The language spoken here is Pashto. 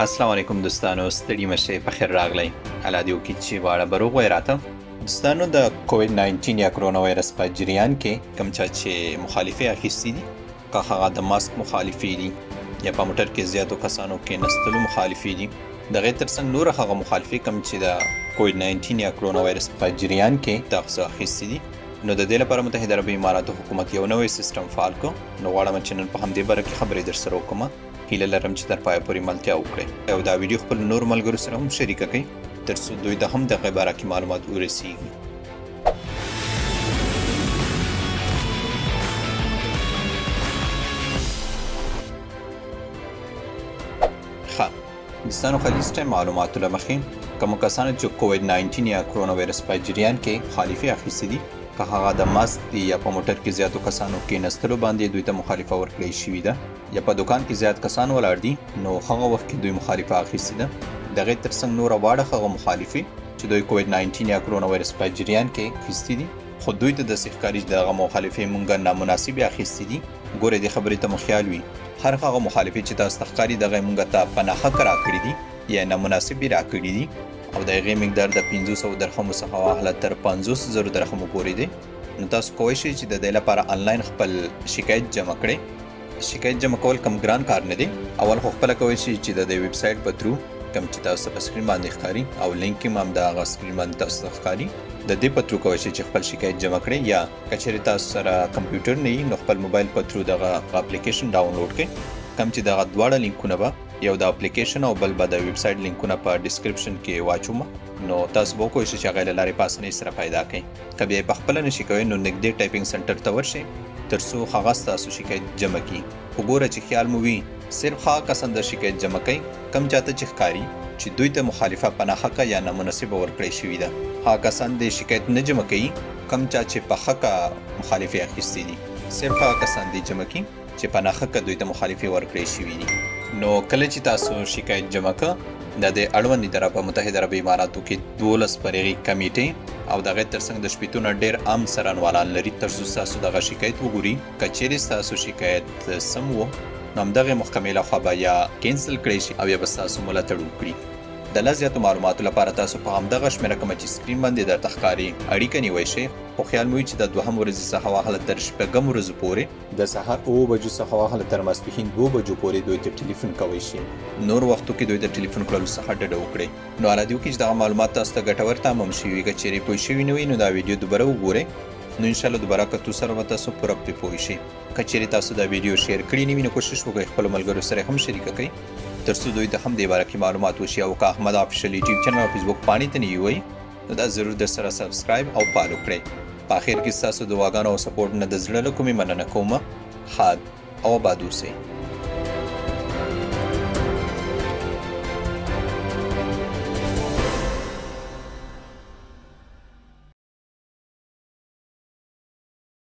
السلام علیکم دوستانو، ستړي مشه په خیر راغلی. الله دې وکړي چې واړه به روغ وای راته. دوستانو، د کووډ 19 یا کرونا وایرس په جریان کې کوم چا چې مخالفې اخیستي دي، که هغه د ماسک مخالفې دي یا په موټر کې زیاتو کسانو کې نستلو مخالفې دي، د هغې ترڅنګ نور هغه مخالفې کوم چې د کووډ 19 یا کرونا وایرس په جریان کې تاسو اخیستي دي، نو د دې لپاره متحده عربي اماراتو حکومت یو نوی سیستم فعال کړ. نو غواړم چې نن په همدې باره کې خبرې در سره وکړم. هیله لرم چې تر پایه پورې ملتیا وکړئ او دا ویډیو خپل نور ملګرو سره هم شریکه کړئ ترڅو دوی ته هم دغه باره کې معلومات ورسیږي. ښه دوستانو، خلیسټه معلوماتو له مخې کومو کسانو چې کووډ 19 یا کرونا وایرس په جریان کې مخالفې اخیستې دي، که هغه د ماسک دي یا په موټر کې زیاتو کسانو کېناستلو باندې دوی ته مخالفه ورکړی شوې ده یا په دوکان کې زیات کسان ولاړ دي، نو هغه وخت کې دوی مخالفه اخیستې ده. د هغې ترڅنګ نوره واړه هغه مخالفې چې دوی کووډ 19 یا کرونا وایرس په جریان کې اخیستې دي، خو دوی ته داسې ښکاري چې دغه مخالفې مونږ نامناسبې اخیستې دي. ګورئ، دې خبرې ته مو خیال وي، هر هغه مخالفې چې تاسو ته ښکاري دغه مونږ ته په ناحقه راکړي دي یا نامناسبې راکړي دي او د هغې مقدار د 500 درهمو څخه واخله تر 500,000 درهمو پورې دی، نو تاسو کولی شئ چې د دې لپاره آنلاین خپل شکایت جمع کړئ. شکایت جمع کول کم ګران کار نه دی. اول خو خپله کولی شئ چې د دې ویب سایټ په تھرو کوم چې تاسو ته په سکرین باندې ښکاري او لینک هم د هغه سکرین باندې تاسو ته ښکاري، د دې په تھرو کولی شئ چې خپل شکایت جمع کړئ، یا که چیرې تاسو سره کمپیوټر نه وي نو خپل موبایل په تھرو دغه اپلیکیشن ډاونلوډ کړئ. کوم چې دغه دواړه لینکونه به یو د اپلیکیشن او بل به د ویب سایټ لینکونه په ډسکرپشن کې واچوم، نو تاسو به وکولی شئ چې هغې له لارې په اسانۍ سره پیدا کړئ. که بیا یې پخپله نشئ کوئ نو نږدې ټایپینګ سنټر ته ورشئ تر څو هغه ستاسو شکایت جمع کړي. خو ګوره چې خیال مو وي صرف هغه کسان د شکایت جمع کوي کوم چاته چې ښکاري چې دوی ته مخالفه په ناحقه یا نامناسبه ورکړی شوې ده. هغه کسان د شکایت نه جمع کوي کوم چا چې په حقه مخالفې اخیستې دي، صرف هغه کسان دې جمع کړي چې په ناحقه دوی ته مخالفې ورکړی شوې دي. نو کله چې تاسو شکایت جمع کړه، د دې اړوند اداره په متحده عربي اماراتو کې 12 فرعي کمیټې او د هغې ترڅنګ د شپېتو نه ډېر عام څارنوالان لري تر څو ستاسو دغه شکایت وګوري. که چیرې ستاسو شکایت سم و نو همدغې محکمې لخوا به یا کینسل کړی شي او یا به ستاسو ملاتړ وکړي. د لا زیاتو معلوماتو لپاره تاسو په همدغه شمېره کومه چې سکرین باندې درته ښکاري اړیکه نیوی شئ. خو خیال مو وي چې د 2 ورځې څخه واخله تر 6 ورځو پورې د سهار 9 بجو څخه واخله تر ماسپښین 2 بجو پورې دوی ته ټلیفون کوی شي. نور وختو کې دوی د ټلیفون کولو څخه ډډه وکړئ. نو الله دې وکړي چې دغه معلومات تاسو ته ګټور تمام شوي. که چیرې پوه شوي نه وي نو دا ویډیو دوباره وګورئ، نو انشاءالله دوباره کتو سره به تاسو پوره پرې پوه شئ. که چیرې تاسو دا ویډیو شیر کړي نه وي نو کوشش وکړئ خپلو ملګرو سره هم شریکه کړئ تر څو دوی ته هم دې باره کې معلومات وشي. او که احمد آفیشل یوټیوب چینل او فیسبوک پاڼې ته نه وئ نو دا ضرور در سره سبسکرایب او فالو کړئ. په اخر کې ستاسو دعاګانو او سپورټ نه د زړه له کومې مننه کوم. ښاد او آباد اوسئ.